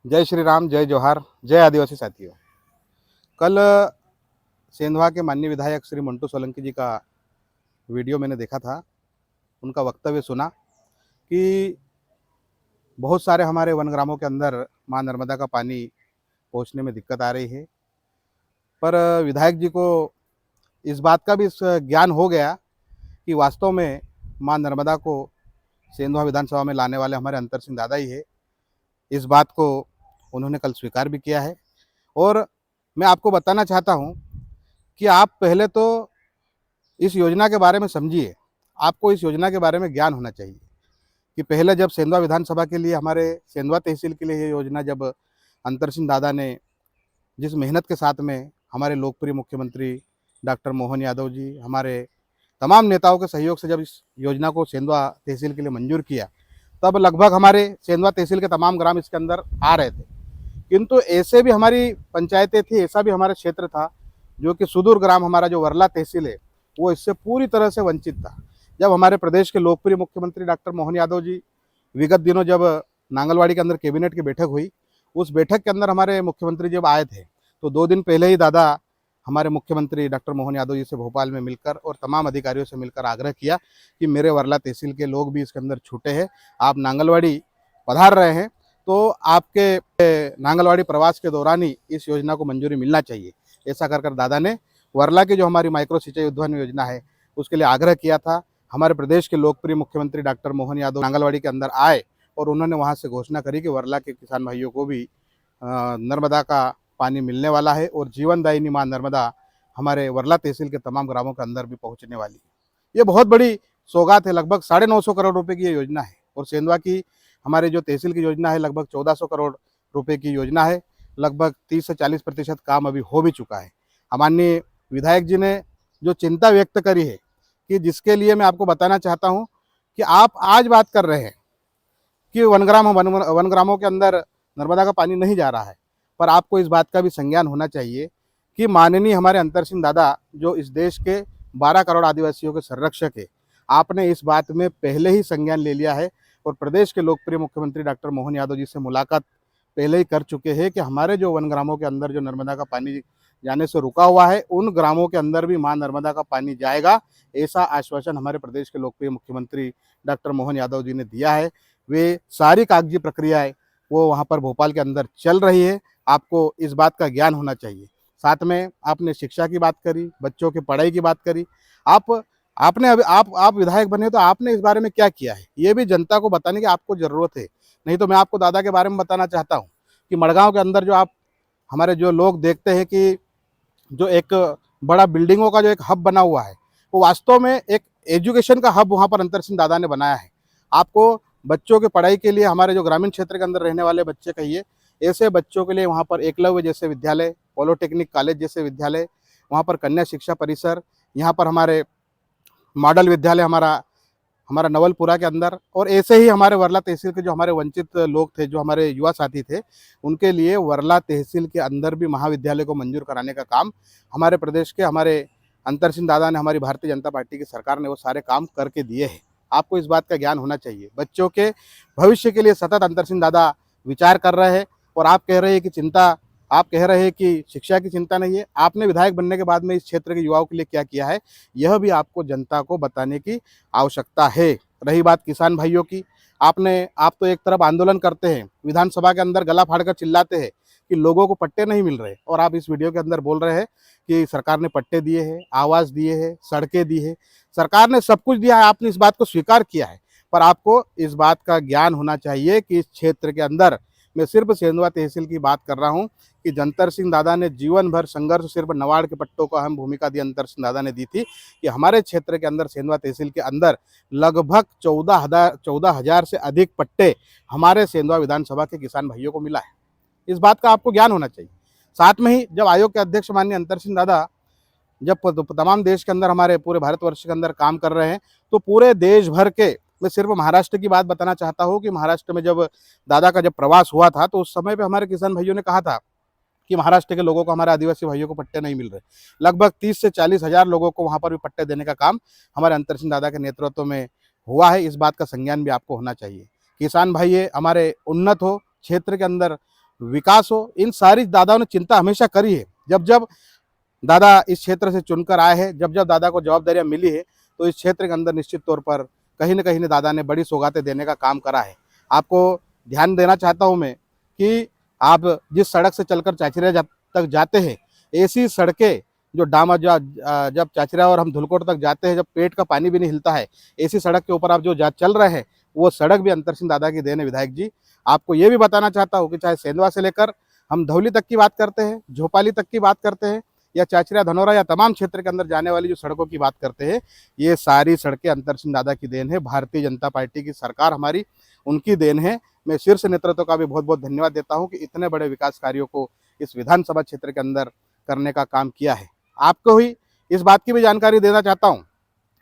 जय श्री राम, जय जोहार, जय आदिवासी साथियों। कल सेंधवा के माननीय विधायक श्री मंटू सोलंकी जी का वीडियो मैंने देखा था। उनका वक्तव्य सुना कि बहुत सारे हमारे वनग्रामों के अंदर माँ नर्मदा का पानी पहुंचने में दिक्कत आ रही है। पर विधायक जी को इस बात का भी ज्ञान हो गया कि वास्तव में माँ नर्मदा को सेंधवा विधानसभा में लाने वाले हमारे अंतर सिंह दादा ही है। इस बात को उन्होंने कल स्वीकार भी किया है। और मैं आपको बताना चाहता हूँ कि आप पहले तो इस योजना के बारे में समझिए। आपको इस योजना के बारे में ज्ञान होना चाहिए कि पहले जब सेंधवा विधानसभा के लिए, हमारे सेंधवा तहसील के लिए ये योजना जब अंतर सिंह दादा ने जिस मेहनत के साथ में हमारे लोकप्रिय मुख्यमंत्री डॉक्टर मोहन यादव जी, हमारे तमाम नेताओं के सहयोग से जब इस योजना को सेंधवा तहसील के लिए मंजूर किया, तब लगभग हमारे सेंधवा तहसील के तमाम ग्राम इसके अंदर आ रहे थे। किंतु ऐसे भी हमारी पंचायतें थी, ऐसा भी हमारा क्षेत्र था जो कि सुदूर ग्राम हमारा जो वर्ला तहसील है वो इससे पूरी तरह से वंचित था। जब हमारे प्रदेश के लोकप्रिय मुख्यमंत्री डॉक्टर मोहन यादव जी विगत दिनों जब नांगलवाड़ी के अंदर कैबिनेट की बैठक हुई, उस बैठक के अंदर हमारे मुख्यमंत्री जब आए थे तो 2 दिन पहले ही दादा हमारे मुख्यमंत्री डॉक्टर मोहन यादव जी से भोपाल में मिलकर और तमाम अधिकारियों से मिलकर आग्रह किया कि मेरे वर्ला तहसील के लोग भी इसके अंदर छूटे हैं, आप नांगलवाड़ी पधार रहे हैं तो आपके नांगलवाड़ी प्रवास के दौरान ही इस योजना को मंजूरी मिलना चाहिए। ऐसा कर दादा ने वर्ला की जो हमारी माइक्रो सिंचाई उद्यान योजना है उसके लिए आग्रह किया था। हमारे प्रदेश के लोकप्रिय मुख्यमंत्री डॉक्टर मोहन यादव नांगलवाड़ी के अंदर आए और उन्होंने वहाँ से घोषणा करी कि वर्ला के किसान भाइयों को भी नर्मदा का पानी मिलने वाला है और जीवनदायिनी माँ नर्मदा हमारे वर्ला तहसील के तमाम ग्रामों के अंदर भी पहुँचने वाली है। ये बहुत बड़ी सौगात है। लगभग 950 करोड़ रुपए की ये योजना है और सेंधवा की हमारे जो तहसील की योजना है लगभग 1400 करोड़ रुपए की योजना है। लगभग 30 से 40% काम अभी हो भी चुका है। माननीय विधायक जी ने जो चिंता व्यक्त करी है कि जिसके लिए मैं आपको बताना चाहता हूँ कि आप आज बात कर रहे हैं कि वनग्रामों के अंदर नर्मदा का पानी नहीं जा रहा है, पर आपको इस बात का भी संज्ञान होना चाहिए कि माननीय हमारे अंतर सिंह दादा जो इस देश के 12 करोड़ आदिवासियों के संरक्षक है, आपने इस बात में पहले ही संज्ञान ले लिया है और प्रदेश के लोकप्रिय मुख्यमंत्री डॉक्टर मोहन यादव जी से मुलाकात पहले ही कर चुके हैं कि हमारे जो वनग्रामों के अंदर जो नर्मदा का पानी जाने से रुका हुआ है उन ग्रामों के अंदर भी माँ नर्मदा का पानी जाएगा। ऐसा आश्वासन हमारे प्रदेश के लोकप्रिय मुख्यमंत्री डॉक्टर मोहन यादव जी ने दिया है। वे सारी कागजी प्रक्रियाएं वो वहाँ पर भोपाल के अंदर चल रही है। आपको इस बात का ज्ञान होना चाहिए। साथ में आपने शिक्षा की बात करी, बच्चों की पढ़ाई की बात करी। आपने अभी आप विधायक बने तो आपने इस बारे में क्या किया है ये भी जनता को बताने की आपको ज़रूरत है। नहीं तो मैं आपको दादा के बारे में बताना चाहता हूँ कि मड़गांव के अंदर जो आप हमारे जो लोग देखते हैं कि जो एक बड़ा बिल्डिंगों का जो एक हब बना हुआ है वो वास्तव में एक एजुकेशन का हब वहाँ पर अंतर सिंह दादा ने बनाया है। आपको बच्चों की पढ़ाई के लिए हमारे जो ग्रामीण क्षेत्र के अंदर रहने वाले बच्चे कहिए, ऐसे बच्चों के लिए वहाँ पर एकलव्य जैसे विद्यालय, पॉलिटेक्निक कॉलेज जैसे विद्यालय, वहाँ पर कन्या शिक्षा परिसर, यहाँ पर हमारे मॉडल विद्यालय हमारा हमारा नवलपुरा के अंदर, और ऐसे ही हमारे वर्ला तहसील के जो हमारे वंचित लोग थे, जो हमारे युवा साथी थे, उनके लिए वर्ला तहसील के अंदर भी महाविद्यालय को मंजूर कराने का काम हमारे प्रदेश के हमारे अंतर सिंह दादा ने, हमारी भारतीय जनता पार्टी की सरकार ने वो सारे काम करके दिए हैं। आपको इस बात का ज्ञान होना चाहिए। बच्चों के भविष्य के लिए सतत अंतर सिंह दादा विचार कर रहे हैं और आप कह रहे हैं कि आप कह रहे हैं कि शिक्षा की चिंता नहीं है। आपने विधायक बनने के बाद में इस क्षेत्र के युवाओं के लिए क्या किया है, यह भी आपको जनता को बताने की आवश्यकता है। रही बात किसान भाइयों की, आप तो एक तरफ आंदोलन करते हैं, विधानसभा के अंदर गला फाड़कर चिल्लाते हैं कि लोगों को पट्टे नहीं मिल रहे, और आप इस वीडियो के अंदर बोल रहे हैं कि सरकार ने पट्टे दिए हैं, आवास दिए हैं, सड़कें दी है। सरकार ने सब कुछ दिया है, आपने इस बात को स्वीकार किया है, पर आपको इस बात का ज्ञान होना चाहिए कि इस क्षेत्र के अंदर, मैं सिर्फ सेंधवा तहसील की बात कर रहा हूं, कि अंतर सिंह दादा ने जीवन भर संघर्ष, सिर्फ नवाड़ के पट्टों को अहम भूमिका दी अंतर सिंह दादा ने दी थी कि हमारे क्षेत्र के अंदर सेंधवा तहसील के अंदर लगभग 14,000 से अधिक पट्टे हमारे सेंधवा विधानसभा के किसान भाइयों को मिला है। इस बात का आपको ज्ञान होना चाहिए। साथ में ही जब आयोग के अध्यक्ष माननीय अंतर सिंह दादा जब तमाम देश के अंदर, हमारे पूरे भारतवर्ष के अंदर काम कर रहे हैं, तो पूरे देश भर के, मैं सिर्फ महाराष्ट्र की बात बताना चाहता हूँ कि महाराष्ट्र में जब दादा का जब प्रवास हुआ था तो उस समय पे हमारे किसान भाइयों ने कहा था कि महाराष्ट्र के लोगों को, हमारे आदिवासी भाइयों को पट्टे नहीं मिल रहे। लगभग 30 से 40 हज़ार लोगों को वहाँ पर भी पट्टे देने का काम हमारे अंतर सिंह दादा के नेतृत्व में हुआ है। इस बात का संज्ञान भी आपको होना चाहिए। किसान भाई हमारे उन्नत हो, क्षेत्र के अंदर विकास हो, इन सारी दादाओं ने चिंता हमेशा करी है। जब जब दादा इस क्षेत्र से चुनकर आए हैं, जब जब दादा को जवाबदारियां मिली है, तो इस क्षेत्र के अंदर निश्चित तौर पर कहीं न कहीं दादा ने बड़ी सौगातें देने का काम करा है। आपको ध्यान देना चाहता हूं मैं कि आप जिस सड़क से चलकर चाचरिया तक जाते हैं, ऐसी सड़कें जो जब चाचरिया और हम धुलकोट तक जाते हैं, जब पेट का पानी भी नहीं हिलता है, ऐसी सड़क के ऊपर आप जो चल रहे हैं, वो सड़क भी अंतर सिंह दादा की देन है विधायक जी। आपको ये भी बताना चाहता हूँ कि चाहे सेंधवा से लेकर हम धौली तक की बात करते हैं, झोपाली तक की बात करते हैं, या चाचरिया धनौरा या तमाम क्षेत्र के अंदर जाने वाली जो सड़कों की बात करते हैं, ये सारी सड़कें अंतर सिंह दादा की देन है। भारतीय जनता पार्टी की सरकार हमारी, उनकी देन है। मैं शीर्ष नेतृत्व का भी बहुत बहुत धन्यवाद देता हूं कि इतने बड़े विकास कार्यों को इस विधानसभा क्षेत्र के अंदर करने का काम किया है। आपको ही इस बात की भी जानकारी देना चाहता हूँ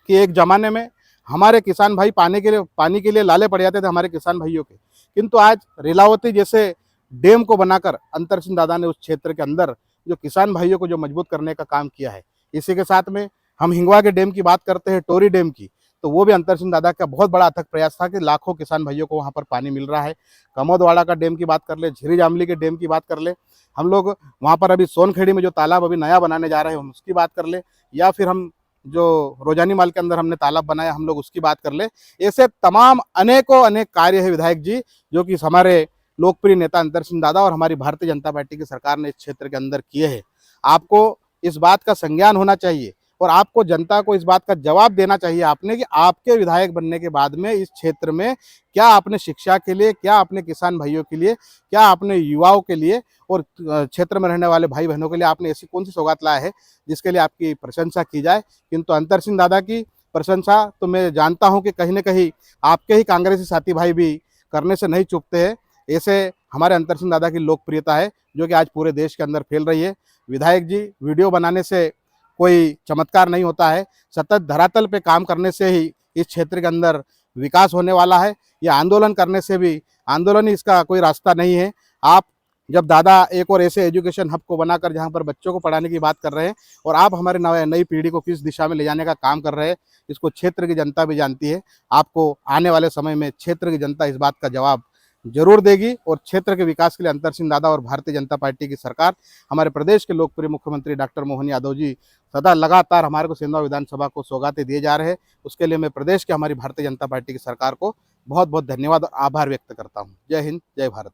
कि एक ज़माने में हमारे किसान भाई पानी के लिए लाले पड़ जाते थे हमारे किसान भाइयों के, किंतु आज लीलावती जैसे डैम को बनाकर अंतर सिंह दादा ने उस क्षेत्र के अंदर जो किसान भाइयों को जो मजबूत करने का काम किया है। इसी के साथ में हम हिंगवा के डैम की बात करते हैं, टोरी डैम की, तो वो भी अंतर सिंह दादा का बहुत बड़ा अथक प्रयास था कि लाखों किसान भाइयों को वहाँ पर पानी मिल रहा है। कमोदवाड़ा का डैम की बात कर ले, झीरी जामली के डैम की बात कर ले, हम लोग वहाँ पर अभी सोनखेड़ी में जो तालाब अभी नया बनाने जा रहे हैं हम उसकी बात कर ले, या फिर हम जो रोजानी माल के अंदर हमने तालाब बनाया हम लोग उसकी बात कर ले। ऐसे तमाम अनेकों अनेक कार्य है विधायक जी, जो कि हमारे लोकप्रिय नेता अंतर सिंह दादा और हमारी भारतीय जनता पार्टी की सरकार ने इस क्षेत्र के अंदर किए हैं। आपको इस बात का संज्ञान होना चाहिए और आपको जनता को इस बात का जवाब देना चाहिए आपने कि आपके विधायक बनने के बाद में इस क्षेत्र में क्या आपने शिक्षा के लिए, क्या आपने किसान भाइयों के लिए, क्या आपने युवाओं के लिए और क्षेत्र में रहने वाले भाई बहनों के लिए आपने ऐसी कौन सी सौगात लाया है जिसके लिए आपकी प्रशंसा की जाए। किंतु अंतर सिंह दादा की प्रशंसा तो मैं जानता हूं कि कहीं न कहीं आपके ही कांग्रेसी साथी भाई भी करने से नहीं चूकते हैं। ऐसे हमारे अंतर सिंह दादा की लोकप्रियता है जो कि आज पूरे देश के अंदर फैल रही है। विधायक जी, वीडियो बनाने से कोई चमत्कार नहीं होता है, सतत धरातल पे काम करने से ही इस क्षेत्र के अंदर विकास होने वाला है। या आंदोलन करने से भी, आंदोलन ही इसका कोई रास्ता नहीं है। आप जब दादा एक और ऐसे एजुकेशन हब को बनाकर जहाँ पर बच्चों को पढ़ाने की बात कर रहे हैं और आप हमारे नई पीढ़ी को किस दिशा में ले जाने का काम कर रहे हैं, इसको क्षेत्र की जनता भी जानती है। आपको आने वाले समय में क्षेत्र की जनता इस बात का जवाब जरूर देगी और क्षेत्र के विकास के लिए अंतर सिंह दादा और भारतीय जनता पार्टी की सरकार, हमारे प्रदेश के लोकप्रिय मुख्यमंत्री डॉक्टर मोहन यादव जी सदा लगातार हमारे को सेंधवा विधानसभा को सौगातें दिए जा रहे हैं। उसके लिए मैं प्रदेश के हमारी भारतीय जनता पार्टी की सरकार को बहुत बहुत धन्यवाद और आभार व्यक्त करता हूँ। जय हिंद, जय भारत।